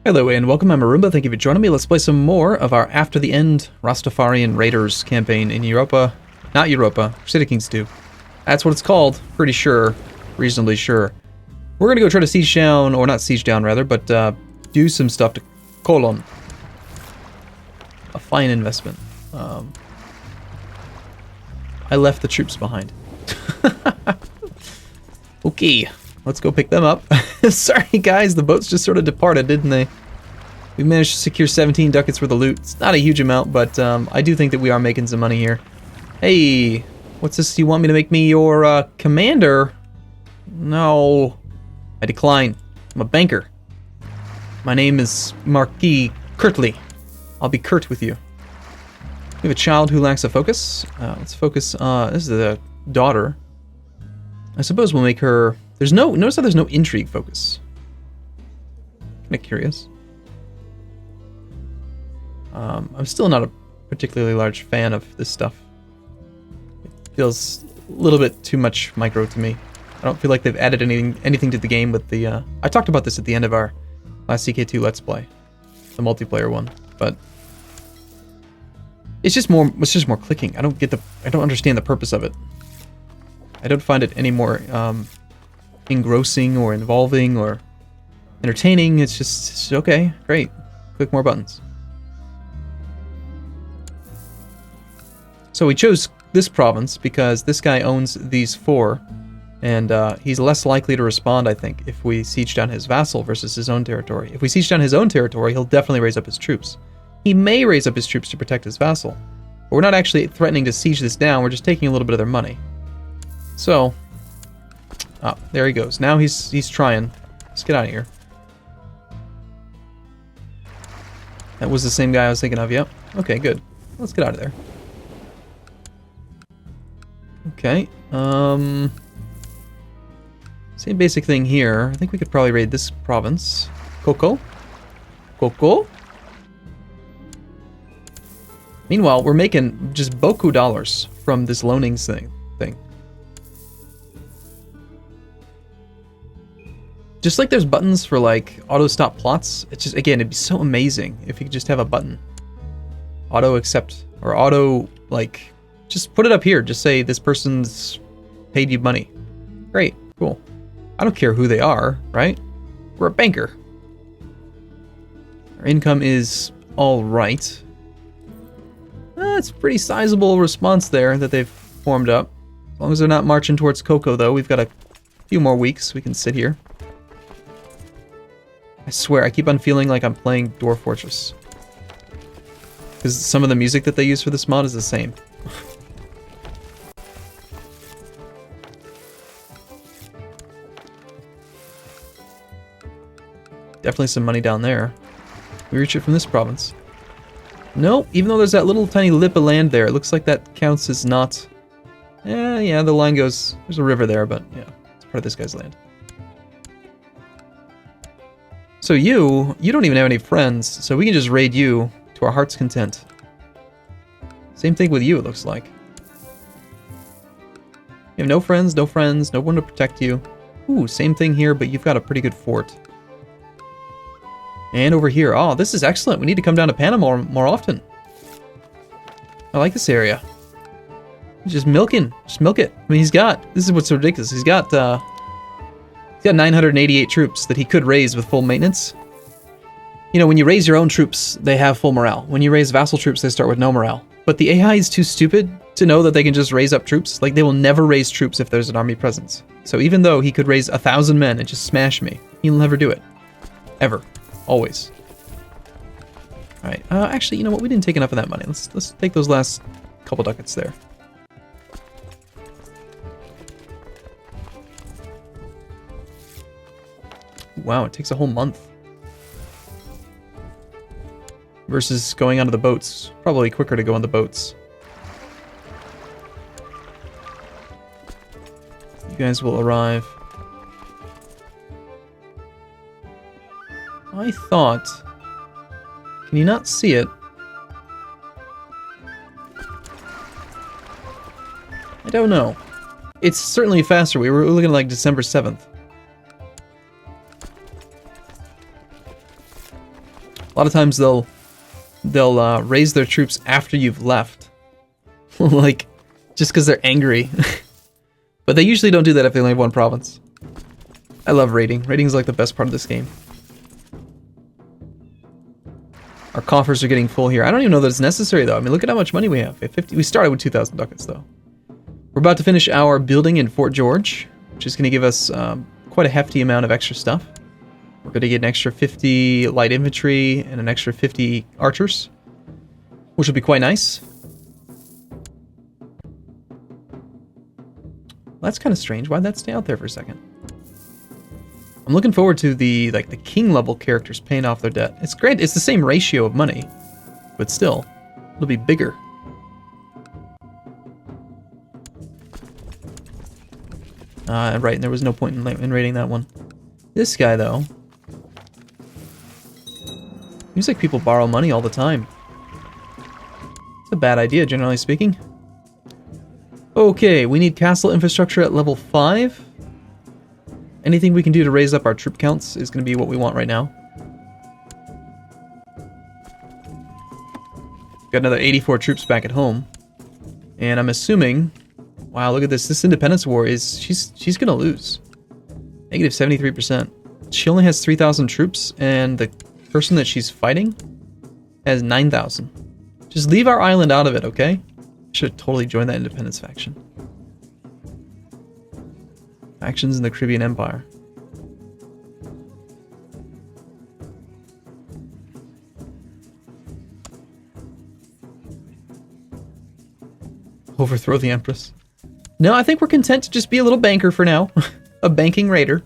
Hello and welcome, I'm Arumba, thank you for joining me. Let's play some more of our After the End Rastafarian Raiders campaign in Europa. Not Europa, Crusader Kings 2. That's what it's called, pretty sure, reasonably sure. We're gonna go try to siege down, or not siege down rather, but do some stuff to Colon. A fine investment. I left the troops behind. Okay. Let's go pick them up. Sorry guys, the boats just sort of departed, didn't they? We managed to secure 17 ducats worth of loot. It's not a huge amount, but I do think that we are making some money here. Hey, what's this? You want me to make me your commander? No. I decline. I'm a banker. My name is Marquis Curtly. I'll be curt with you. We have a child who lacks a focus. Let's focus. This is the daughter. I suppose we'll make her... Notice how there's no intrigue focus. Kinda curious. I'm still not a particularly large fan of this stuff. It feels a little bit too much micro to me. I don't feel like they've added anything to the game with the, I talked about this at the end of our last CK2 Let's Play. The multiplayer one, but... It's just more clicking. I don't understand the purpose of it. I don't find it any more, engrossing or involving or entertaining. It's just okay, great. Click more buttons. So we chose this province because this guy owns these four, and he's less likely to respond, I think, if we siege down his vassal versus his own territory. If we siege down his own territory, he'll definitely raise up his troops. He may raise up his troops to protect his vassal, but we're not actually threatening to siege this down, we're just taking a little bit of their money. So, there he goes. Now he's trying. Let's get out of here. That was the same guy I was thinking of, yep. Okay, good. Let's get out of there. Okay, same basic thing here. I think we could probably raid this province. Coco? Meanwhile, we're making just boku dollars from this loaning thing. Just like there's buttons for like auto stop plots, it's just, again, it'd be so amazing if you could just have a button. Auto accept, or auto, like, just put it up here. Just say this person's paid you money. Great, cool. I don't care who they are, right? We're a banker. Our income is all right. It's a pretty sizable response there that they've formed up. As long as they're not marching towards Coco, though, we've got a few more weeks we can sit here. I swear, I keep on feeling like I'm playing Dwarf Fortress. Because some of the music that they use for this mod is the same. Definitely some money down there. We reach it from this province. Nope, even though there's that little tiny lip of land there, it looks like that counts as not... yeah, the line goes... There's a river there, but yeah, it's part of this guy's land. So you don't even have any friends, so we can just raid you to our heart's content. Same thing with you, it looks like. You have no friends, no one to protect you. Ooh, same thing here, but you've got a pretty good fort. And over here, oh, this is excellent. We need to come down to Panama more often. I like this area. Just milking, just milk it. I mean, this is what's so ridiculous. He's got 988 troops that he could raise with full maintenance. You know, when you raise your own troops, they have full morale. When you raise vassal troops, they start with no morale. But the AI is too stupid to know that they can just raise up troops. Like, they will never raise troops if there's an army presence. So even though he could raise 1,000 men and just smash me, he'll never do it. Ever. Always. Alright, actually, you know what? We didn't take enough of that money. Let's take those last couple ducats there. Wow, it takes a whole month. Versus going onto the boats. Probably quicker to go on the boats. You guys will arrive. I thought... Can you not see it? I don't know. It's certainly faster. We were looking at like December 7th. A lot of times they'll raise their troops after you've left. Like, just because they're angry. But they usually don't do that if they only have one province. I love raiding. Raiding is like the best part of this game. Our coffers are getting full here. I don't even know that it's necessary though. I mean, look at how much money we have. We started with 2,000 ducats though. We're about to finish our building in Fort George, which is going to give us quite a hefty amount of extra stuff. We're going to get an extra 50 light infantry and an extra 50 archers, which will be quite nice. Well, that's kind of strange. Why'd that stay out there for a second? I'm looking forward to the king level characters paying off their debt. It's great. It's the same ratio of money, but still, it'll be bigger. Right, and there was no point in raiding that one. This guy, though, seems like people borrow money all the time. It's a bad idea, generally speaking. Okay, we need castle infrastructure at level 5. Anything we can do to raise up our troop counts is going to be what we want right now. Got another 84 troops back at home. And I'm assuming... Wow, look at this. This independence war is... She's going to lose. Negative 73%. She only has 3,000 troops, and the person that she's fighting has 9,000. Just leave our island out of it, okay? Should totally join that independence faction. Factions in the Caribbean Empire. Overthrow the Empress. No, I think we're content to just be a little banker for now. A banking raider.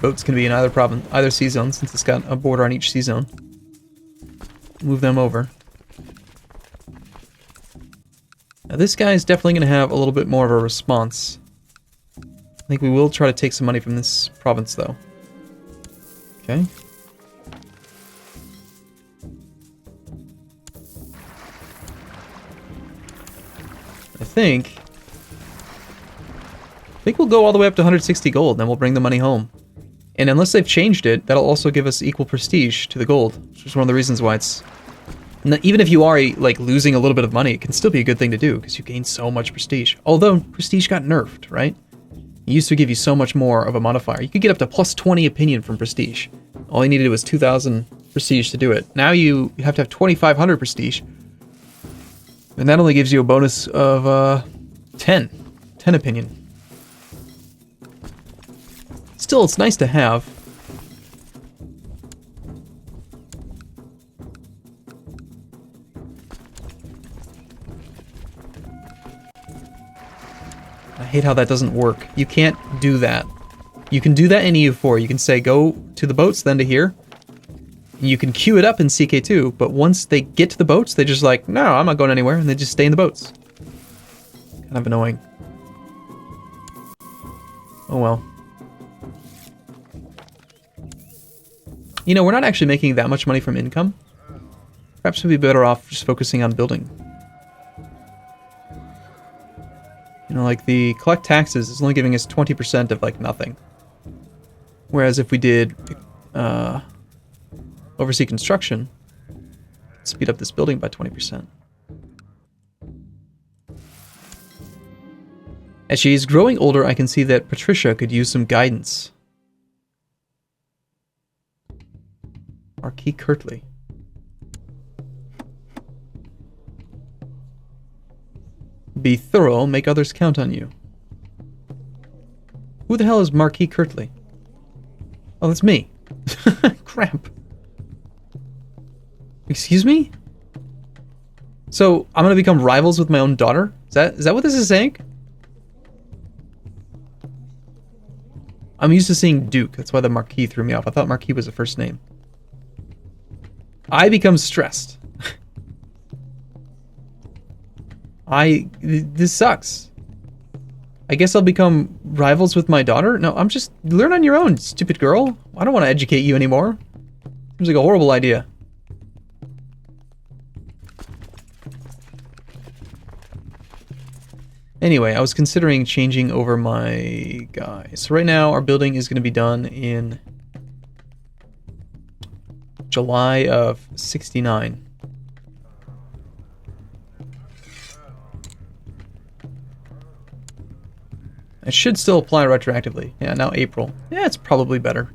Boats can be in either province, either sea zone, since it's got a border on each sea zone. Move them over. Now this guy is definitely going to have a little bit more of a response. I think we will try to take some money from this province, though. Okay. I think we'll go all the way up to 160 gold, and then we'll bring the money home. And unless they've changed it, that'll also give us equal prestige to the gold, which is one of the reasons why it's... Even if you are, like, losing a little bit of money, it can still be a good thing to do, because you gain so much prestige. Although, prestige got nerfed, right? It used to give you so much more of a modifier. You could get up to plus 20 opinion from prestige. All you needed was 2,000 prestige to do it. Now you have to have 2,500 prestige. And that only gives you a bonus of 10 opinion. Still, it's nice to have. I hate how that doesn't work. You can't do that. You can do that in EU4. You can say go to the boats, then to here. You can queue it up in CK2, but once they get to the boats, they're just like, no, I'm not going anywhere, and they just stay in the boats. Kind of annoying. Oh well. You know, we're not actually making that much money from income. Perhaps we'd be better off just focusing on building. You know, like the collect taxes is only giving us 20% of like nothing. Whereas if we did oversee construction, speed up this building by 20%. As she is growing older, I can see that Patricia could use some guidance. Marquis Kirtley. Be thorough, make others count on you. Who the hell is Marquis Kirtley? Oh, that's me. Crap. Excuse me? So, I'm gonna become rivals with my own daughter? Is that what this is saying? I'm used to seeing Duke, that's why the Marquis threw me off. I thought Marquis was a first name. I become stressed. This sucks. I guess I'll become rivals with my daughter? No, I'm just... Learn on your own, stupid girl. I don't want to educate you anymore. Seems like a horrible idea. Anyway, I was considering changing over my guy. So right now, our building is going to be done in July of 69. It should still apply retroactively. Yeah, now April. Yeah, it's probably better.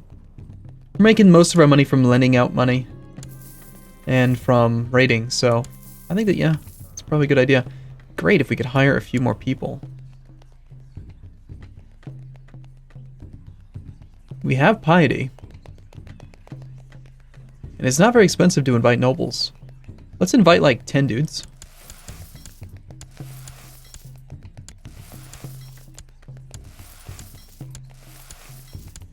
We're making most of our money from lending out money and from raiding, so I think that, yeah, it's probably a good idea. Great if we could hire a few more people. We have piety. And it's not very expensive to invite nobles. Let's invite like 10 dudes.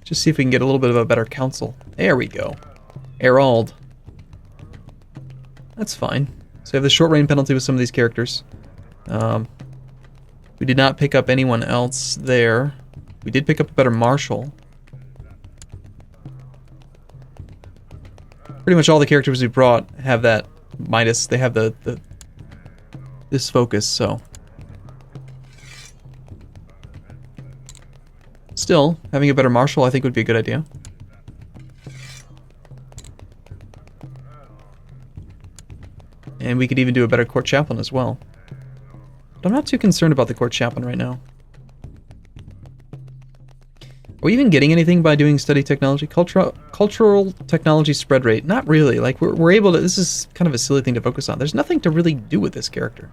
Just see if we can get a little bit of a better council. There we go. Herald. That's fine. So we have the short reign penalty with some of these characters. We did not pick up anyone else there. We did pick up a better marshal. Pretty much all the characters we brought have that Midas. They have this focus, so. Still, having a better marshal I think would be a good idea. And we could even do a better court chaplain as well. But I'm not too concerned about the court chaplain right now. Are we even getting anything by doing study technology? Cultural technology spread rate? Not really. Like, we're able to... This is kind of a silly thing to focus on. There's nothing to really do with this character.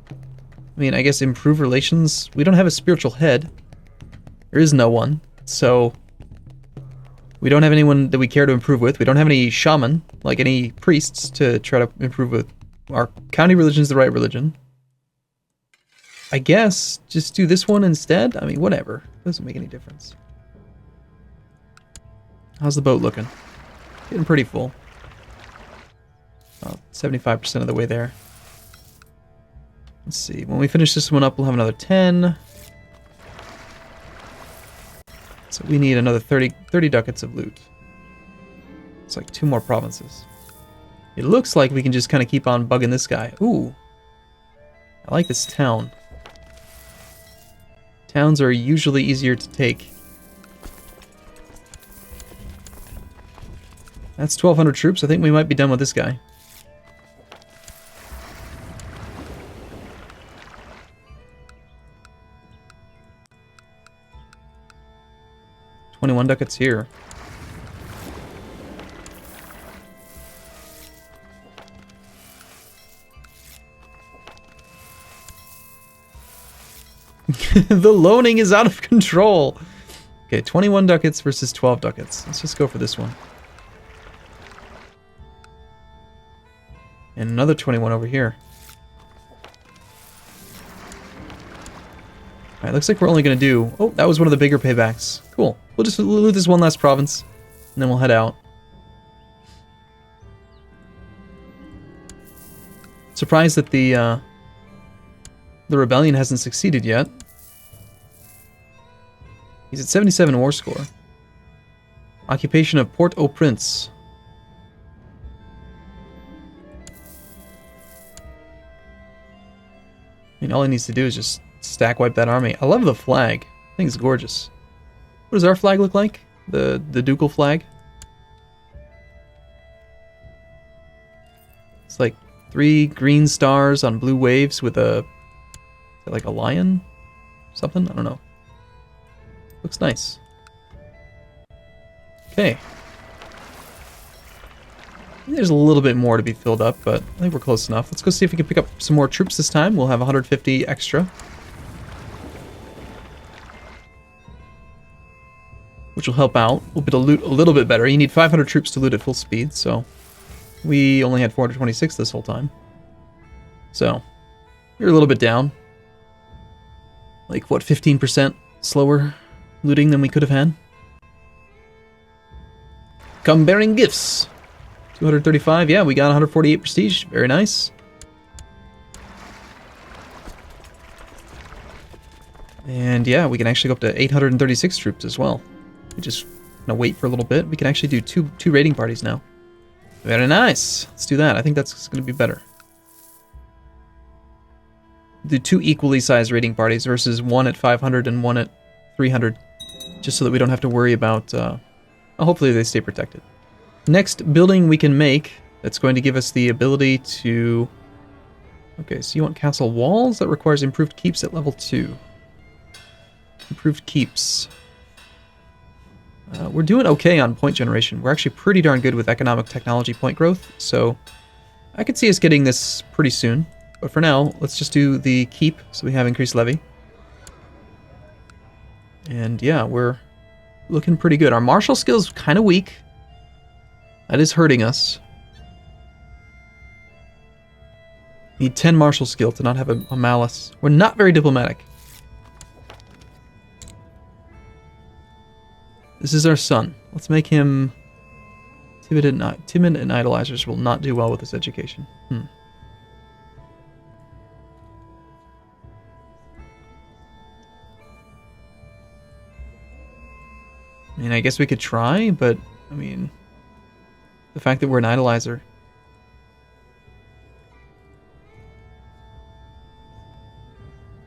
I mean, I guess improve relations. We don't have a spiritual head. There is no one. So, we don't have anyone that we care to improve with. We don't have any shaman, like any priests, to try to improve with. Our county religion is the right religion. I guess just do this one instead? I mean, whatever. Doesn't make any difference. How's the boat looking? Getting pretty full. About 75% of the way there. Let's see. When we finish this one up, we'll have another 10. So we need another 30 ducats of loot. It's like 2 more provinces. It looks like we can just kind of keep on bugging this guy. Ooh. I like this town. Towns are usually easier to take. That's 1,200 troops. I think we might be done with this guy. $21 ducats here. The loaning is out of control. Okay, 21 ducats versus 12 ducats. Let's just go for this one. And another 21 over here. Alright, looks like we're only going to do... Oh, that was one of the bigger paybacks. Cool. We'll just loot this one last province, and then we'll head out. Surprised that the rebellion hasn't succeeded yet. He's at 77 war score. Occupation of Port-au-Prince. I mean, all he needs to do is just stack wipe that army. I love the flag. I think it's gorgeous. What does our flag look like? The ducal flag? It's like 3 green stars on blue waves with a... Is it like a lion? Something? I don't know. Looks nice. Okay. There's a little bit more to be filled up, but I think we're close enough. Let's go see if we can pick up some more troops this time. We'll have 150 extra. Which will help out. We'll be able to loot a little bit better. You need 500 troops to loot at full speed, so... We only had 426 this whole time. So, we're a little bit down. Like, what, 15% slower looting than we could have had? Come bearing gifts! 235, yeah, we got 148 prestige. Very nice. And yeah, we can actually go up to 836 troops as well. We just gonna wait for a little bit. We can actually do two raiding parties now. Very nice. Let's do that. I think that's gonna be better. do 2 equally sized raiding parties versus 1 at 500 and 1 at 300, just so that we don't have to worry about, well, hopefully they stay protected. Next building we can make that's going to give us the ability to... Okay, so you want castle walls? That requires improved keeps at level 2. Improved keeps. We're doing okay on point generation. We're actually pretty darn good with economic technology point growth, so I could see us getting this pretty soon. But for now, let's just do the keep, so we have increased levy. And yeah, we're looking pretty good. Our martial skill's kind of weak. That is hurting us. Need 10 martial skill to not have a malice. We're not very diplomatic. This is our son. Let's make him... Timid and idolizers will not do well with this education. I mean, I guess we could try, but, I mean, the fact that we're an idolizer.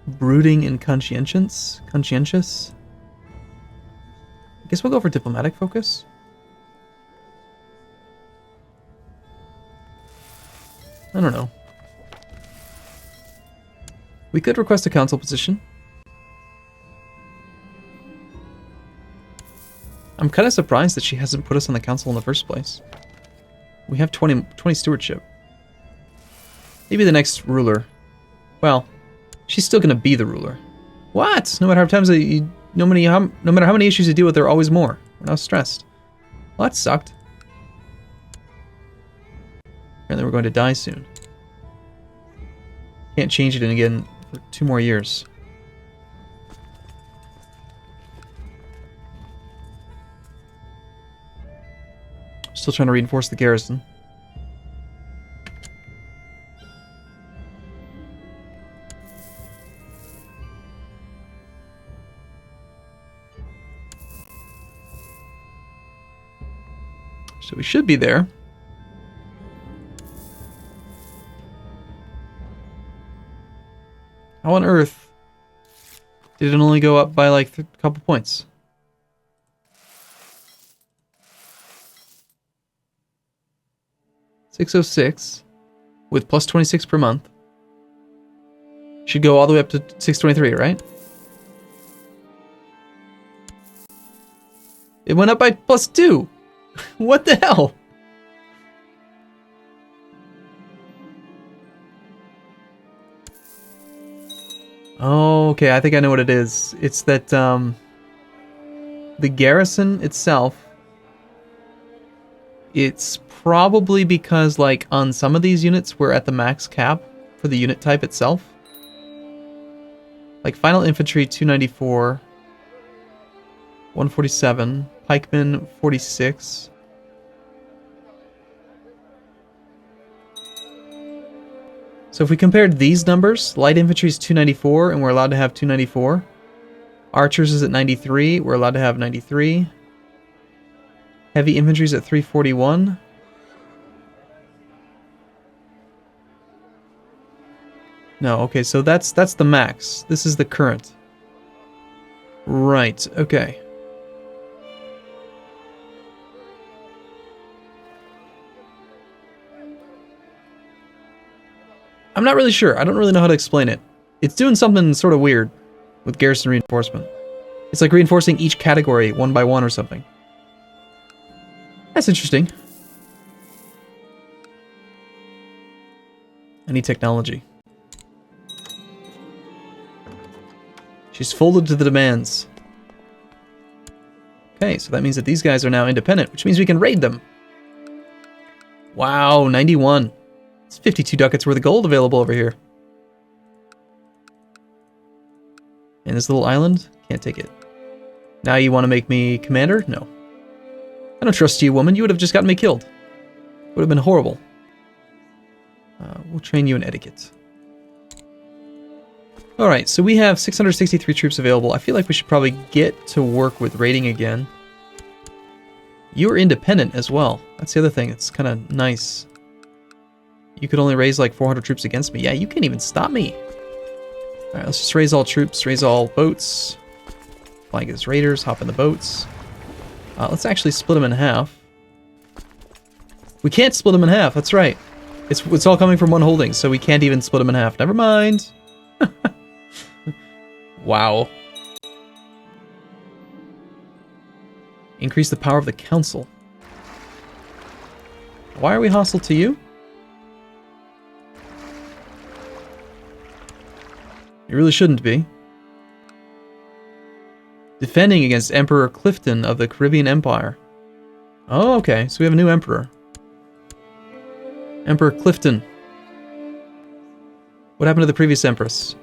Brooding and conscientious? Conscientious? I guess we'll go for diplomatic focus. I don't know. We could request a council position. I'm kind of surprised that she hasn't put us on the council in the first place. We have 20 stewardship. Maybe the next ruler. Well, she's still going to be the ruler. What? No matter how many issues you deal with, there are always more. We're not stressed. Well, that sucked. Apparently we're going to die soon. Can't change it in again for 2 more years. Still trying to reinforce the garrison. So we should be there. How on earth did it only go up by like a couple points? $606 with plus 26 per month. Should go all the way up to 623, right? It went up by plus 2. What the hell? Oh, okay, I think I know what it is. It's that the garrison itself, it's probably because, like, on some of these units, we're at the max cap for the unit type itself. Like, final infantry, 294. 147. Pikemen, 46. So if we compared these numbers, light infantry is 294, and we're allowed to have 294. Archers is at 93, we're allowed to have 93. Heavy infantry is at 341. No, okay, so that's the max. This is the current. Right, okay. I'm not really sure. I don't really know how to explain it. It's doing something sort of weird with garrison reinforcement. It's like reinforcing each category one by one or something. That's interesting. I need technology. She's folded to the demands. Okay, so that means that these guys are now independent, which means we can raid them. Wow, 91. It's 52 ducats worth of gold available over here. And this little island? Can't take it. Now you want to make me commander? No. I don't trust you, woman. You would have just gotten me killed. Would have been horrible. We'll train you in etiquette. Alright, so we have 663 troops available. I feel like we should probably get to work with raiding again. You're independent as well. That's the other thing. It's kind of nice. You could only raise like 400 troops against me. Yeah, you can't even stop me. Alright, let's just raise all troops, raise all boats. Flag as raiders, hop in the boats. Let's actually split them in half. We can't split them in half, that's right. It's all coming from one holding, so we can't even split them in half. Never mind. Wow. Increase the power of the council. Why are we hostile to you? You really shouldn't be. Defending against Emperor Clifton of the Caribbean Empire. Oh, okay, so we have a new emperor. Emperor Clifton. What happened to the previous empress?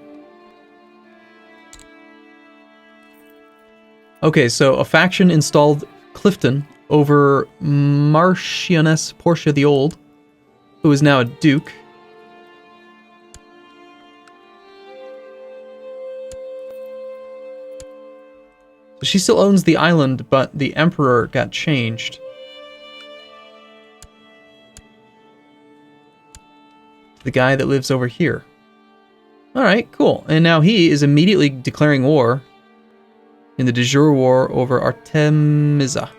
Okay, so a faction installed Clifton over Marchioness Portia the Old, who is now a duke. So she still owns the island, but the emperor got changed. The guy that lives over here. Alright, cool. And now he is immediately declaring war in the de jure war over Artemisa.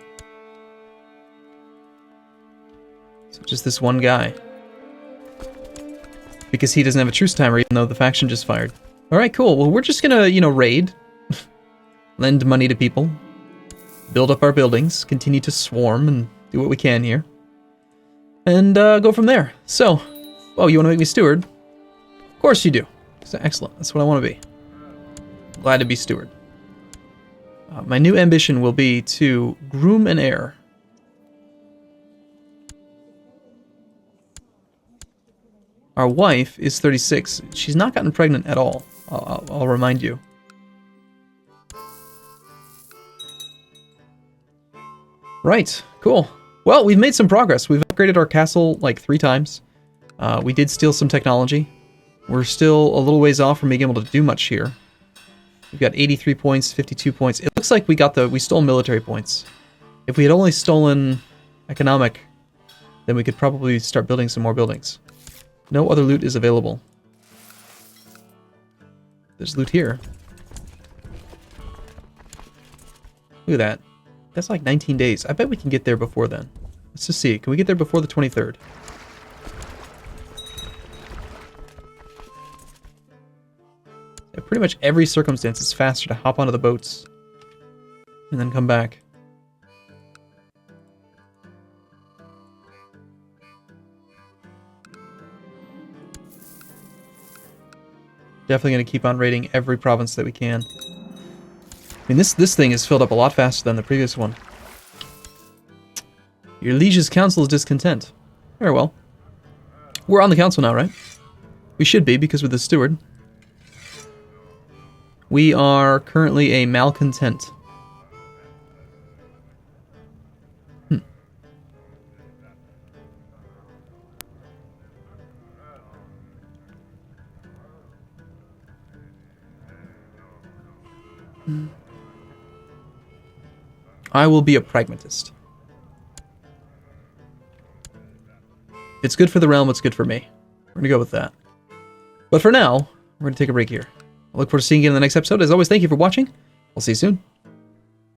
So just this one guy. Because he doesn't have a truce timer, even though the faction just fired. Alright, cool. Well, we're just gonna, raid. Lend money to people. Build up our buildings. Continue to swarm and do what we can here. And go from there. So, oh, you want to make me steward? Of course you do. Excellent. That's what I want to be. Glad to be steward. My new ambition will be to groom an heir. Our wife is 36. She's not gotten pregnant at all. I'll remind you. Right. Cool. Well, we've made some progress. We've upgraded our castle like 3 times. We did steal some technology. We're still a little ways off from being able to do much here. We've got 83 points, 52 points. It looks like we stole military points. If we had only stolen economic, then we could probably start building some more buildings. No other loot is available. There's loot here. Look at that. That's like 19 days. I bet we can get there before then. Let's just see. Can we get there before the 23rd? Pretty much every circumstance is faster to hop onto the boats and then come back. Definitely going to keep on raiding every province that we can. I mean, this thing is filled up a lot faster than the previous one. Your liege's council is discontent. Very well. We're on the council now, right? We should be, because we're the steward. We are currently a malcontent. I will be a pragmatist. If it's good for the realm, it's good for me. We're going to go with that. But for now, we're going to take a break here. I look forward to seeing you in the next episode. As always, thank you for watching. I'll see you soon.